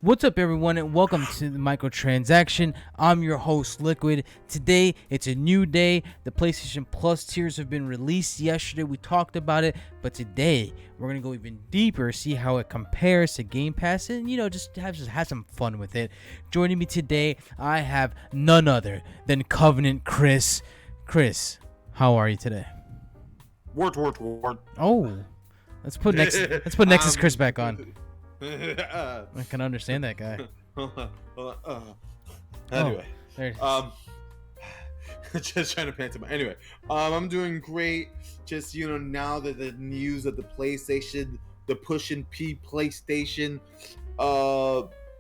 What's up, everyone, and welcome to the Microtransaction. I'm your host, Liquid. Today, it's a new day. The PlayStation Plus tiers have been released yesterday. We talked about it, but today, we're going to go even deeper, see how it compares to Game Pass, and, just have some fun with it. Joining me today, I have none other than Covenant Chris. Chris, how are you today? Word. Oh, let's put Nexus Chris back on. I can understand that guy. Anyway, There. just trying to pantomime. Anyway, I'm doing great. Just now that the news of the PlayStation, the Push and P PlayStation,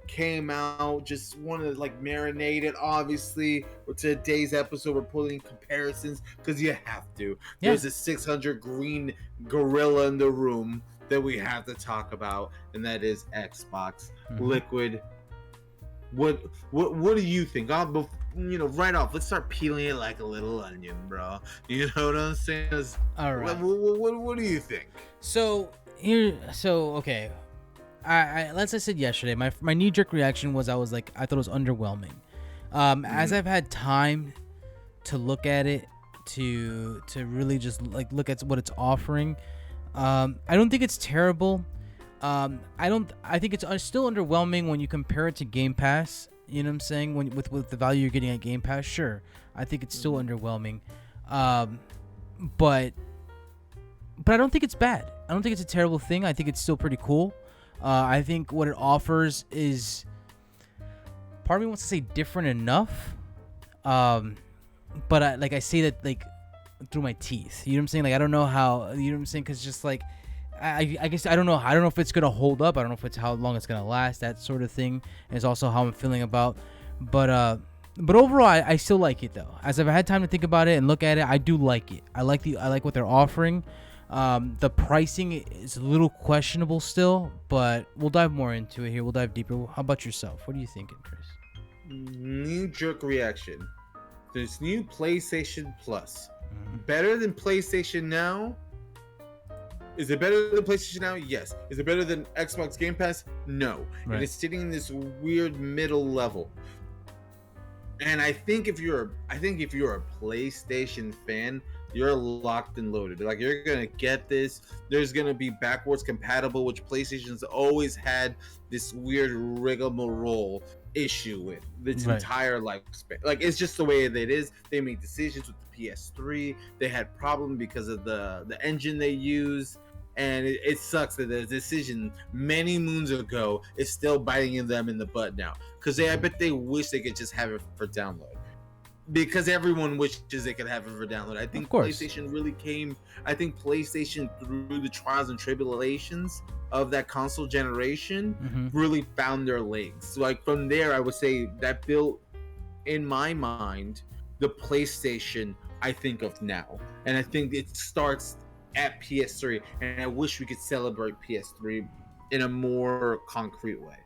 came out, just wanted to marinate it. Obviously, for today's episode, we're pulling comparisons because you have to. Yeah. There's a 600 green gorilla in the room that we have to talk about, and that is Xbox. Liquid. What do you think? Right off, let's start peeling it like a little onion, bro. You know what I'm saying? All right. What do you think? Okay. As I said yesterday, my knee-jerk reaction was I thought it was underwhelming. As I've had time to look at it, to really just look at what it's offering, I don't think it's terrible. I think it's still underwhelming when you compare it to Game Pass. You know what I'm saying? With the value you're getting at Game Pass, sure. I think it's still underwhelming. But I don't think it's bad. I don't think it's a terrible thing. I think it's still pretty cool. I think what it offers is, part of me wants to say different enough. But I say that through my teeth. You know what I'm saying? I don't know how. You know what I'm saying? Because just I guess I don't know. I don't know if it's gonna hold up. I don't know if it's how long it's gonna last. That sort of thing. And it's also how I'm feeling about. But overall, I still like it though. As I've had time to think about it and look at it, I do like it. I like what they're offering. The pricing is a little questionable still, but we'll dive more into it here. We'll dive deeper. How about yourself? What are you thinking, Chris? Knee-jerk reaction. This new PlayStation Plus. Better than PlayStation Now? Is it better than PlayStation Now? Yes. Is it better than Xbox Game Pass? No. Right. And it's sitting in this weird middle level. And I think if you're a PlayStation fan, you're locked and loaded. You're gonna get this. There's gonna be backwards compatible, which PlayStation's always had this weird rigmarole issue with its entire lifespan. It's just the way that it is. They made decisions with the PS3. They had problems because of the engine they use. And it sucks that the decision many moons ago is still biting them in the butt now. Because I bet they wish they could just have it for download. Because everyone wishes they could have it for download. I think PlayStation really came. I think PlayStation, through the trials and tribulations of that console generation, really found their legs. So from there, I would say that built, in my mind, the PlayStation I think of now. And I think it starts at PS3, and I wish we could celebrate PS3 in a more concrete way.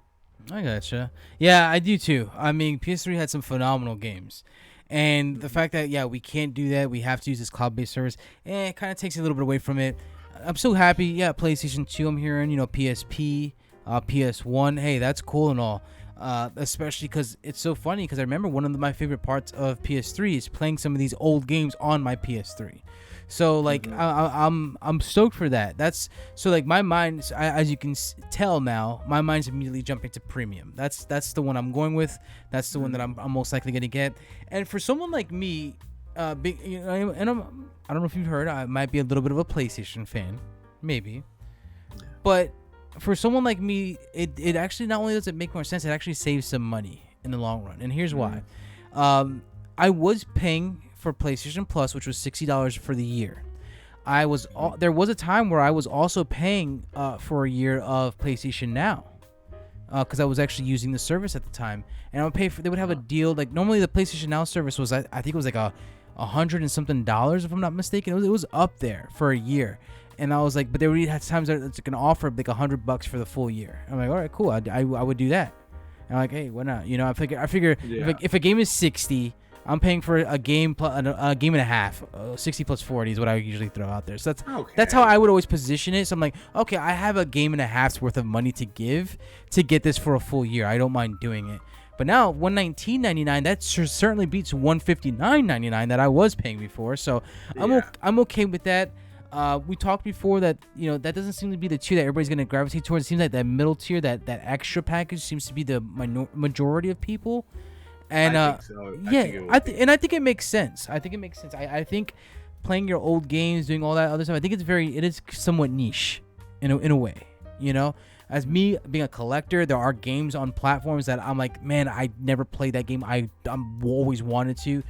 I gotcha. Yeah, I do too. I mean, PS3 had some phenomenal games. And the fact that, we can't do that, we have to use this cloud-based service, it kind of takes a little bit away from it. I'm so happy. Yeah, PlayStation 2, I'm hearing, PSP, PS1. Hey, that's cool and all. Especially because it's so funny, because I remember one of my favorite parts of PS3 is playing some of these old games on my PS3. So I'm stoked for that. That's so my mind, as you can tell now, my mind's immediately jumping to premium. That's the one I'm going with. That's the one that I'm most likely gonna get. And for someone like me, I don't know if you've heard, I might be a little bit of a PlayStation fan, maybe, but for someone like me, it actually not only does it make more sense, it actually saves some money in the long run. And here's why. I was paying for PlayStation Plus, which was $60 for the year. There was a time where I was also paying for a year of PlayStation Now, because I was actually using the service at the time, and I would pay for. They would have a deal. Normally the PlayStation Now service was, I think it was $100 and something, if I'm not mistaken. It was up there for a year, and I was but they already had times that it's gonna offer $100 for the full year. I'm all right, cool. I would do that. And I'm hey, why not? I figure if a game is 60. I'm paying for a game a game and a half. 60 plus 40 is what I usually throw out there. So that's how I would always position it. So I'm like, okay, I have a game and a half's worth of money to give to get this for a full year. I don't mind doing it. But now $119.99, that certainly beats $159.99 that I was paying before. So I'm okay with that. We talked before that that doesn't seem to be the tier that everybody's gonna gravitate towards. It seems like that middle tier, that extra package, seems to be the majority of people. And I think so. I think it makes sense. I think playing your old games, doing all that other stuff, I think it is somewhat niche in a way. As me being a collector, there are games on platforms that I'm like, man, I never played that game. I'm always wanted to.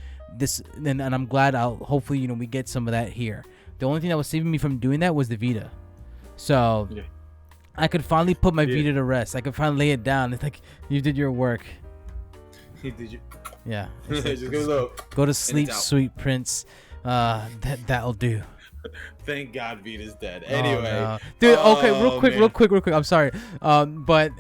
And I'm glad hopefully we get some of that here. The only thing that was saving me from doing that was the Vita. So I could finally put my Vita to rest. I could finally lay it down. It's like, you did your work. Did you? Yeah. Just go to sleep, sweet prince. That'll do. Thank God Vita's dead. Anyway, no. Dude. Okay, real quick. I'm sorry. But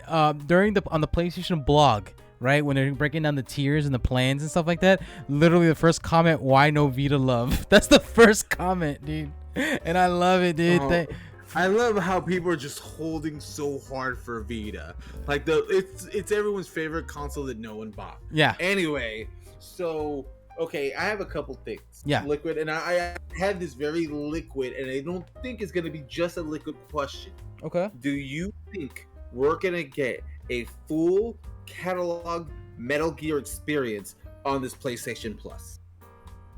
during on the PlayStation blog, right, when they're breaking down the tiers and the plans and stuff like that, literally the first comment, "Why no Vita love?" That's the first comment, dude. And I love it, dude. I love how people are just holding so hard for Vita. Like it's everyone's favorite console that no one bought. Yeah. Anyway, so okay, I have a couple things. Yeah. Liquid, and I had this very liquid, and I don't think it's gonna be just a liquid question. Okay. Do you think we're gonna get a full catalog Metal Gear experience on this PlayStation Plus?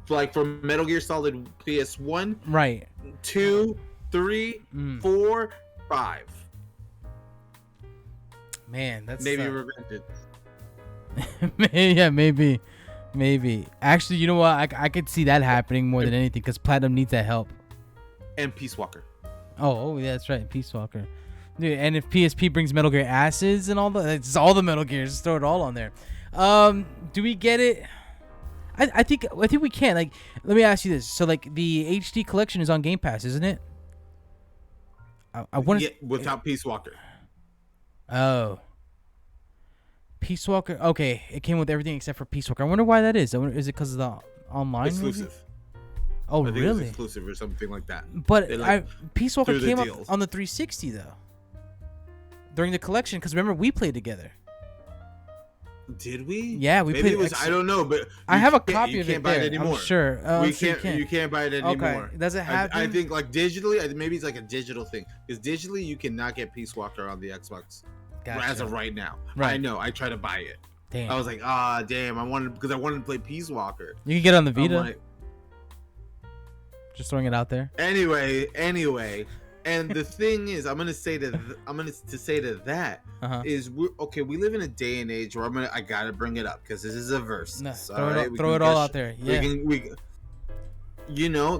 Like for Metal Gear Solid PS1, right? 2, 3, 4, 5. Man, that's maybe regretted. Yeah, maybe. Actually, you know what? I could see that happening more than anything because Platinum needs that help. And Peace Walker. Oh, yeah, that's right, Peace Walker. Dude, and if PSP brings Metal Gear Acids and it's all the Metal Gears, just throw it all on there. Do we get it? I think we can. Like, let me ask you this. So, like, the HD collection is on Game Pass, isn't it? I want to without Peace Walker. Oh, Peace Walker. Okay, it came with everything except for Peace Walker. I wonder why that is. Is it because of the online exclusive? Maybe? Oh, I think really? It was exclusive or something like that. But Peace Walker came up on the 360 though. During the collection, because remember we played together. Did we? Yeah, we played. It was, I don't know, but I have a copy of it. You can't buy it anymore. I'm sure. You can't buy it anymore. Okay. Does it have? I think like digitally, maybe it's like a digital thing. Because digitally, you cannot get Peace Walker on the Xbox as of right now. Right. I know. I tried to buy it. Damn. I was like, damn. I wanted to play Peace Walker. You can get it on the Vita. Just throwing it out there. Anyway. And the thing is, I'm gonna say to that is we live in a day and age where I gotta bring it up because this is a verse. No, throw it all out there. Yeah. Do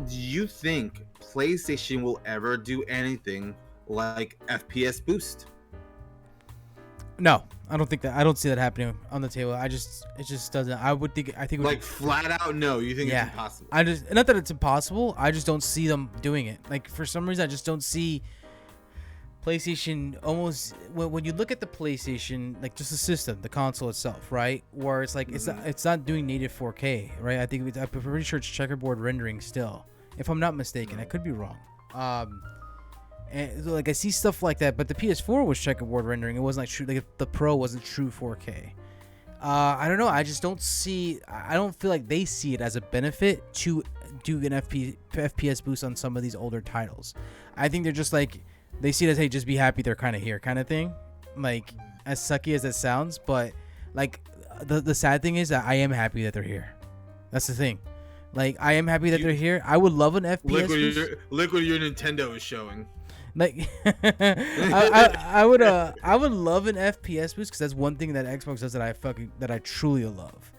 you think PlayStation will ever do anything like FPS boost? No, I don't think that. I don't see that happening on the table. It just doesn't. I think like flat out no. You think it's impossible? Not that it's impossible. I just don't see them doing it. Like for some reason, I just don't see PlayStation almost. When you look at the PlayStation, like just the system, the console itself, right? Where it's like it's not doing native 4K, right? I'm pretty sure it's checkerboard rendering still, if I'm not mistaken. I could be wrong. And like I see stuff like that, but the PS4 was checkerboard rendering. It wasn't like true. Like the Pro wasn't true 4K. I don't know. I just don't see. I don't feel like they see it as a benefit to do an FPS boost on some of these older titles. I think they're just like they see it as, hey, just be happy they're kind of here, kind of thing. Like as sucky as that sounds, but like the sad thing is that I am happy that they're here. That's the thing. Like I am happy that they're here. I would love an FPS boost. Look what your Nintendo is showing. Like I would love an FPS boost because that's one thing that Xbox does that I truly love.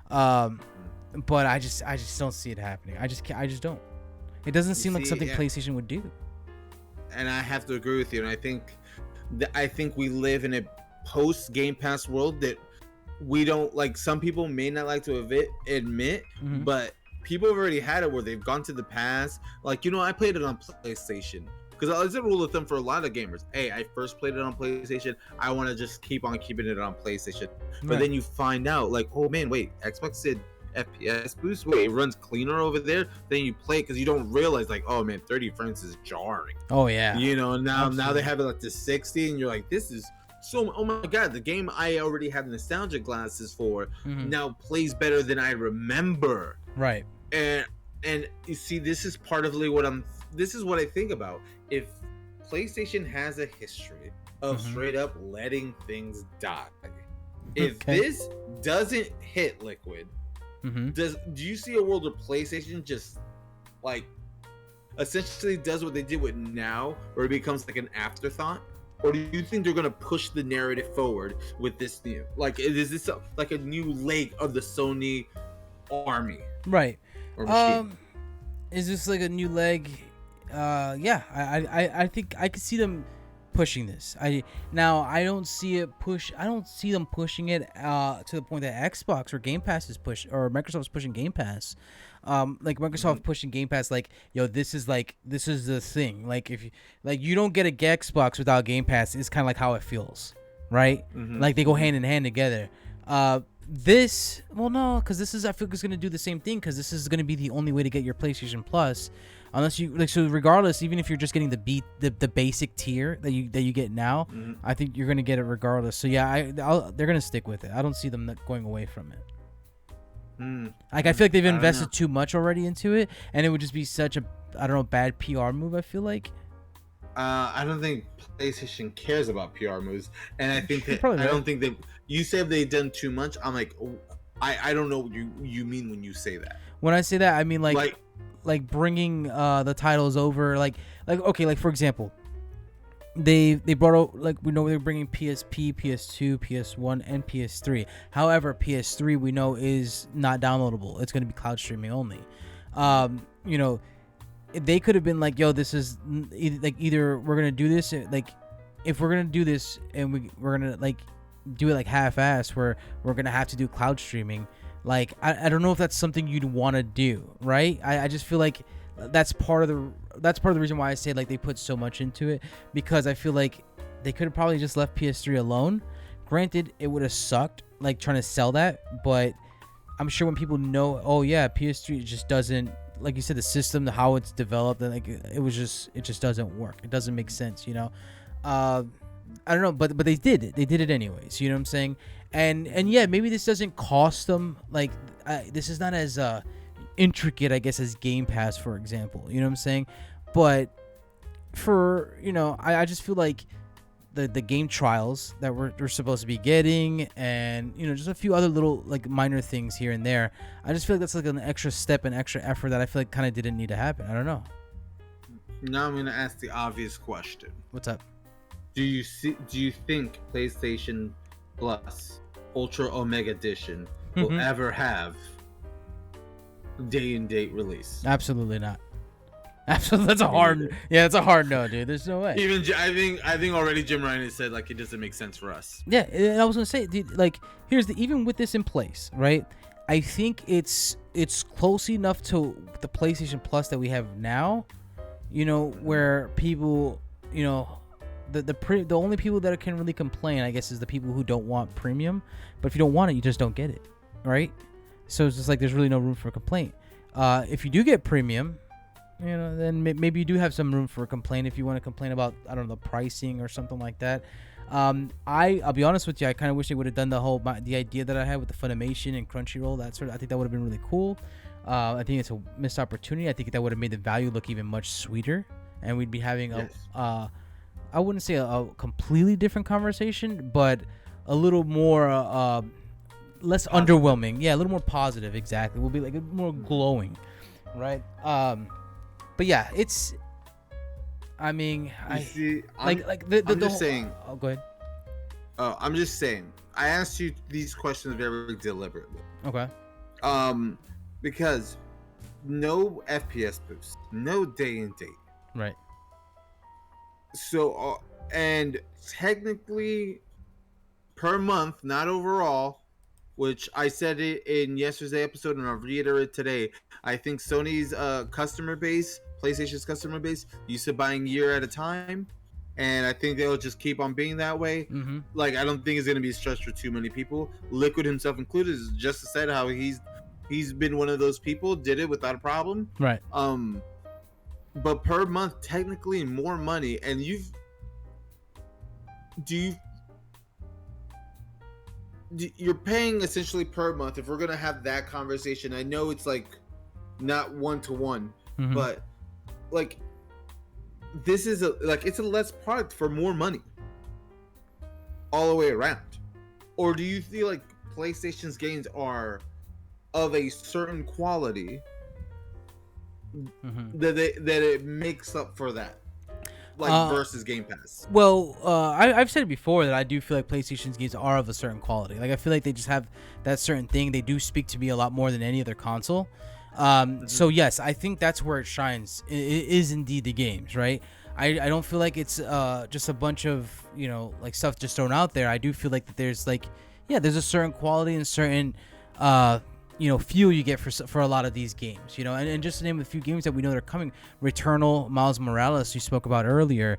But I just don't see it happening. I just don't. It doesn't seem like something PlayStation would do. And I have to agree with you. And I think we live in a post Game Pass world that we don't like. Some people may not like to admit, but people have already had it where they've gone to the past. Like I played it on PlayStation. Because it's a rule of thumb for a lot of gamers. Hey, I first played it on PlayStation. I want to just keep on keeping it on PlayStation. But then you find out, like, oh man, wait, Xbox did FPS boost. Wait, it runs cleaner over there. Then you play because you don't realize like, oh man, 30 frames is jarring. Oh yeah. You know, now Absolutely. they have it like to 60, and you're like, this is so. Oh my god, the game I already have nostalgia glasses for now plays better than I remember. Right. And you see, this is part of what I'm. This is what I think about. If PlayStation has a history of straight up letting things die, if this doesn't hit Liquid, do you see a world where PlayStation just like essentially does what they did with Now, where it becomes like an afterthought? Or do you think they're gonna push the narrative forward with this new? Like, is this like a new leg of the Sony army? Right. Or machine? Is this like a new leg? Yeah. I think I could see them pushing this. I don't see it push. I don't see them pushing it to the point that Xbox or Game Pass is or Microsoft's pushing Game Pass. Like Microsoft pushing Game Pass, like, yo, this is the thing. Like, if you don't get a Xbox without Game Pass, it's kind of like how it feels, right? Like they go hand in hand together. This, well, no, because this is, I feel like it's gonna do the same thing, because this is gonna be the only way to get your PlayStation Plus, unless you like. So regardless, even if you're just getting the basic tier that you get now, I think you're gonna get it regardless. So yeah, they're gonna stick with it. I don't see them going away from it. Like, I feel like they've invested too much already into it, and it would just be such a, I don't know, bad PR move, I feel like. I don't think PlayStation cares about PR moves, and I think that Probably I right. don't think that you say they've done too much. I'm like, I don't know what you mean when you say that. When I say that, I mean like bringing the titles over, like okay, like for example, they brought out, like, we know they're bringing PSP, PS2, PS1, and PS3. However, PS3 we know is not downloadable. It's going to be cloud streaming only. You know, they could have been like, yo, this is either we're going to do this, like, if we're going to do this and we're going to like do it like half-ass, where we're going to have to do cloud streaming. Like, I don't know if that's something you'd want to do, right? I just feel like that's part of the reason why I say, like, they put so much into it, because I feel like they could have probably just left PS3 alone. Granted, it would have sucked, like, trying to sell that, but I'm sure when people know, oh yeah, PS3 just doesn't, like you said, the system, how it's developed, and like it just doesn't work. It doesn't make sense, you know. I don't know, but they did it anyways. You know what I'm saying? And yeah, maybe this doesn't cost them, like, this is not as intricate, I guess, as Game Pass, for example. You know what I'm saying? But for, you know, I just feel like the game trials that we're supposed to be getting, and, you know, just a few other little, like, minor things here and there, I just feel like that's like an extra step and extra effort that I feel like kind of didn't need to happen. I don't know. Now I'm gonna ask the obvious question. What's up? Do you think PlayStation Plus Ultra Omega Edition will ever have day and date release? Absolutely not. Absolutely, that's a hard. Yeah, that's a hard no, dude. There's no way. Even I think already Jim Ryan has said, like, it doesn't make sense for us. Yeah, and I was gonna say, dude, like, even with this in place, right? I think it's close enough to the PlayStation Plus that we have now, you know, where people, you know, the only people that can really complain, I guess, is the people who don't want premium. But if you don't want it, you just don't get it, right? So it's just like there's really no room for complaint. If you do get premium, you know, then maybe you do have some room for a complaint if you want to complain about, I don't know, the pricing or something like that. I'll be honest with you, I kind of wish they would have done the idea that I had with the Funimation and Crunchyroll, that sort of. I think that would have been really cool. I think it's a missed opportunity. I think that would have made the value look even much sweeter, and we'd be having I wouldn't say a completely different conversation, but a little more less positive. Underwhelming. Yeah, a little more positive. Exactly. We'll be like more glowing, right? But yeah, it's. I mean, I'm just saying. Oh, go ahead. I'm just saying. I asked you these questions very deliberately. Okay. Because no FPS boost, no day and date. Right. So, and technically, per month, not overall, which I said it in yesterday's episode, and I'll reiterate today. I think Sony's customer base, PlayStation's customer base, used to buying year at a time, and I think they'll just keep on being that way. Like, I don't think it's going to be stretched for too many people. Liquid himself included has just said how he's He's been one of those people, did it without a problem. Right. But per month, technically more money, and you're paying essentially per month. If we're gonna have that conversation, I know it's like not 1-to-1, but like this is it's a less product for more money all the way around. Or do you feel like PlayStation's games are of a certain quality that it makes up for that, like versus Game Pass? Well, I've said it before that I do feel like PlayStation's games are of a certain quality. Like I feel like they just have that certain thing. They do speak to me a lot more than any other console. So yes, I think that's where it shines. It is indeed the games, right? I don't feel like it's just a bunch of like stuff just thrown out there. I do feel like that there's there's a certain quality and certain feel you get for a lot of these games, and just to name a few games that we know that are coming. Returnal, Miles Morales, you spoke about earlier,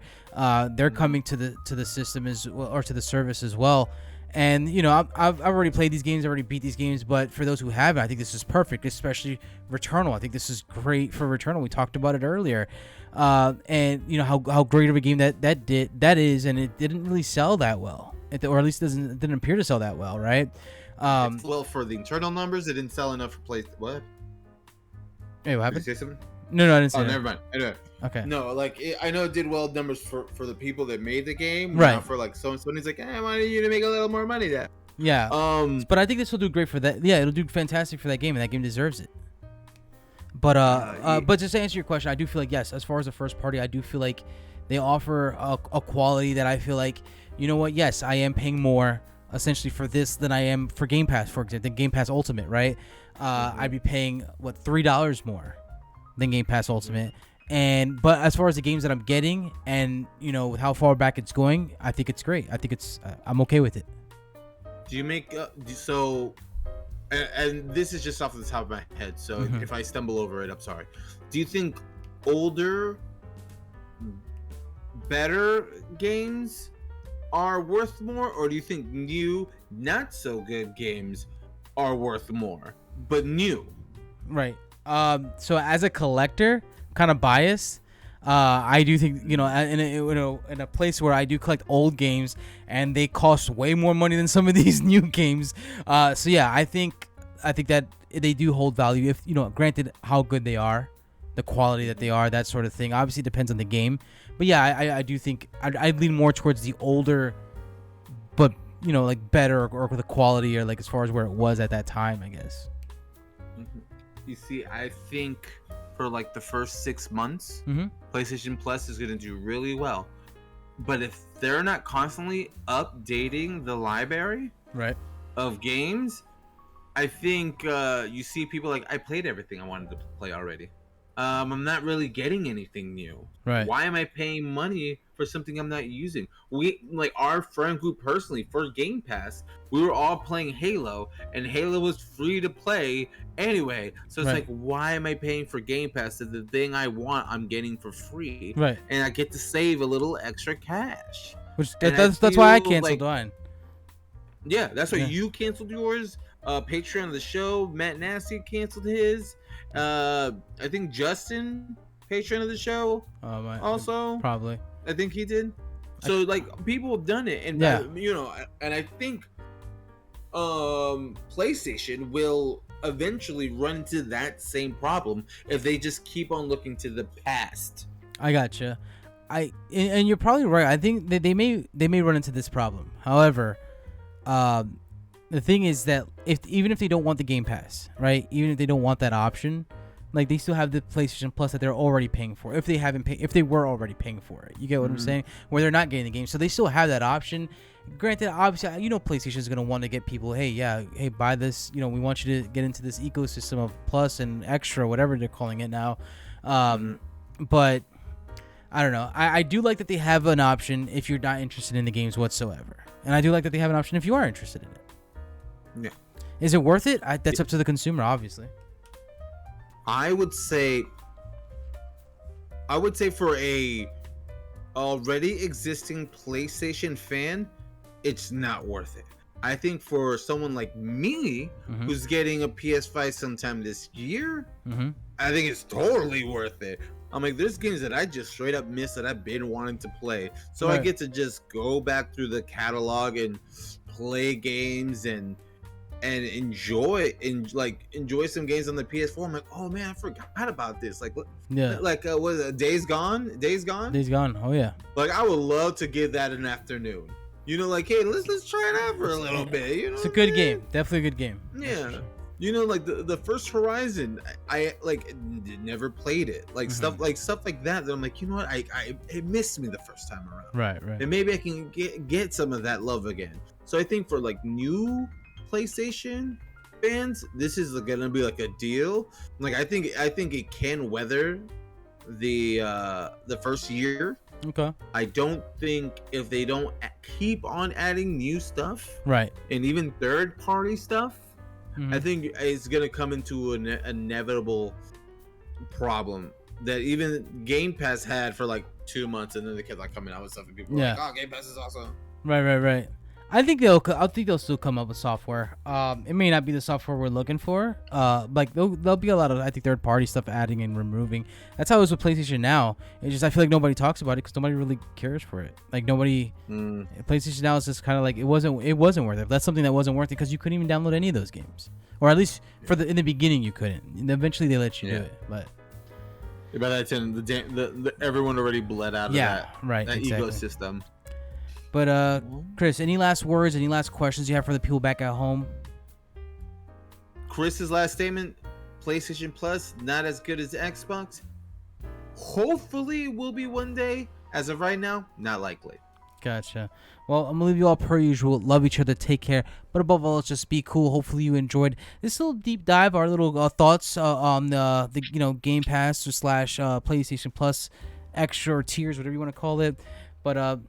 they're coming to the system or to the service as well. And I've already played these games, already beat these games, but for those who haven't, I think this is perfect, especially Returnal. I think this is great for Returnal. We talked about it earlier, and how great of a game that is, and it didn't really sell that well, or at least it didn't appear to sell that well, right? Well, for the internal numbers, it didn't sell enough for what? Hey, what happened? Did you say something? No, I didn't say that. Never mind. Anyway. Okay. No, I know it did well numbers for the people that made the game. Right. Not for Sony's like, I wanted you to make a little more money there. Yeah. But I think this will do great for that. Yeah, it'll do fantastic for that game, and that game deserves it. But but just to answer your question, I do feel like yes, as far as the first party, I do feel like they offer a quality that I feel like, yes, I am paying more essentially for this than I am for Game Pass, for example, the Game Pass Ultimate, right? I'd be paying $3 more than Game Pass Ultimate. But as far as the games that I'm getting and with how far back it's going, I think it's great. I think I'm okay with it. Do you make and this is just off the top of my head, so if I stumble over it, I'm sorry. Do you think older, better games are worth more, or do you think new, not so good games are worth more, but new? Right. So as a collector, kind of biased, I do think in a place where I do collect old games and they cost way more money than some of these new games. So yeah, I think that they do hold value if granted how good they are, the quality that they are, that sort of thing. Obviously, it depends on the game, but yeah, I do think I'd lean more towards the older, but better or the quality or as far as where it was at that time, I guess. You see, I think for the first 6 months, PlayStation Plus is going to do really well. But if they're not constantly updating the library of games, I think you see people I played everything I wanted to play already. I'm not really getting anything new. Right. Why am I paying money for something I'm not using? We our friend group personally for Game Pass, we were all playing Halo, and Halo was free to play anyway. So it's why am I paying for Game Pass if the thing I want I'm getting for free? Right. And I get to save a little extra cash. That's why I canceled mine. Yeah, that's why you canceled yours. Patreon of the show, Matt Nasty canceled his. I think Justin, patron of the show, also probably. I think he did. So people have done it, and and I think PlayStation will eventually run into that same problem if they just keep on looking to the past. I gotcha. And you're probably right. I think that they may run into this problem. However, the thing is that even if they don't want the Game Pass, right? Even if they don't want that option, they still have the PlayStation Plus that they're already paying for. If they were already paying for it, you get what I'm saying? Where they're not getting the game, so they still have that option. Granted, obviously, PlayStation is gonna want to get people, hey, buy this. We want you to get into this ecosystem of Plus and Extra, whatever they're calling it now. But I don't know. I do like that they have an option if you're not interested in the games whatsoever, and I do like that they have an option if you are interested in it. Yeah. Is it worth it? That's up to the consumer, obviously. I would say for a already existing PlayStation fan, it's not worth it. I think for someone like me, Mm-hmm. who's getting a PS5 sometime this year, Mm-hmm. I think it's totally worth it. I'm like, there's games that I just straight up missed that I've been wanting to play. So I Right. get to just go back through the catalog and play games and enjoy some games on the PS4. I'm like, oh man, I forgot about this. Yeah. Was it Days Gone? Days Gone? Days Gone. Oh yeah. Like I would love to give that an afternoon. You know, like hey, let's try it out for a little bit. You know, It's a good game. Definitely a good game. Yeah. You know, like the first Horizon, I like never played it. Like stuff like that. That I'm like, you know what? It missed me the first time around. Right. Right. And maybe I can get some of that love again. So I think for like new PlayStation fans, this is gonna be like a deal. Like I think it can weather the first year. Okay. I don't think if they don't keep on adding new stuff, Right. and even third party stuff, Mm-hmm. I think it's gonna come into an inevitable problem that even Game Pass had for like 2 months, and then they kept like coming out with stuff, and people were like, "Oh, Game Pass is awesome." Right. I think they'll still come up with software. It may not be the software we're looking for. Like there'll be a lot of, I think, third party stuff adding and removing. That's how it is with PlayStation Now. It's just I feel like nobody talks about it because nobody really cares for it. Like nobody. PlayStation Now is just kind of like it wasn't worth it. That's something that wasn't worth it because you couldn't even download any of those games, or at least in the beginning you couldn't. And eventually they let you do it, but. By that time, everyone already bled out of that exactly. ecosystem. But Chris, any last words? Any last questions you have for the people back at home? Chris's last statement: PlayStation Plus not as good as Xbox. Hopefully, it will be one day. As of right now, not likely. Gotcha. Well, I'm gonna leave you all per usual. Love each other. Take care. But above all, let's just be cool. Hopefully, you enjoyed this little deep dive. Our little thoughts on the Game Pass or / PlayStation Plus extra or tiers, whatever you want to call it. But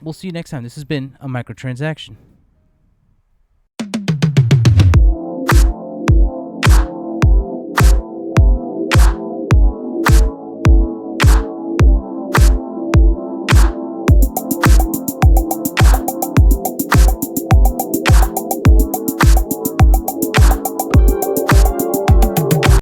we'll see you next time. This has been a microtransaction.